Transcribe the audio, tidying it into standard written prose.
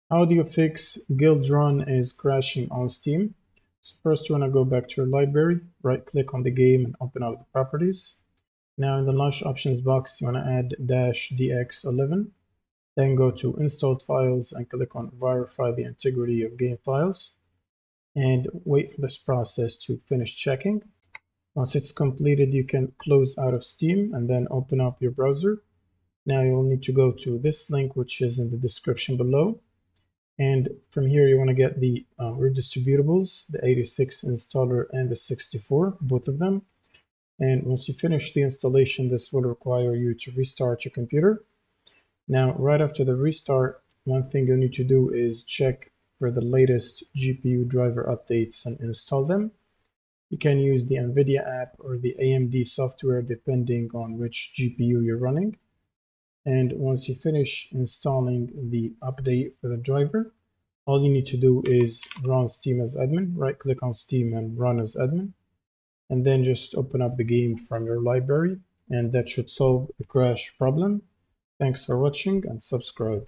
How do you fix Guildrun is crashing on Steam? So first you want to go back to your library, right click on the game and open up the properties. Now in the launch options box you want to add -dx11, then go to installed files and click on verify the integrity of game files and wait for this process to finish checking. Once it's completed you can close out of Steam and then open up your browser. Now you'll need to go to this link which is in the description below. And from here, you want to get the redistributables, the 86 installer and the 64, both of them. And once you finish the installation, this will require you to restart your computer. Now, right after the restart, one thing you need to do is check for the latest GPU driver updates and install them. You can use the NVIDIA app or the AMD software depending on which GPU you're running. And once you finish installing the update for the driver, all you need to do is run Steam as admin, right click on Steam and run as admin, and then just open up the game from your library, and that should solve the crash problem. Thanks for watching and subscribe.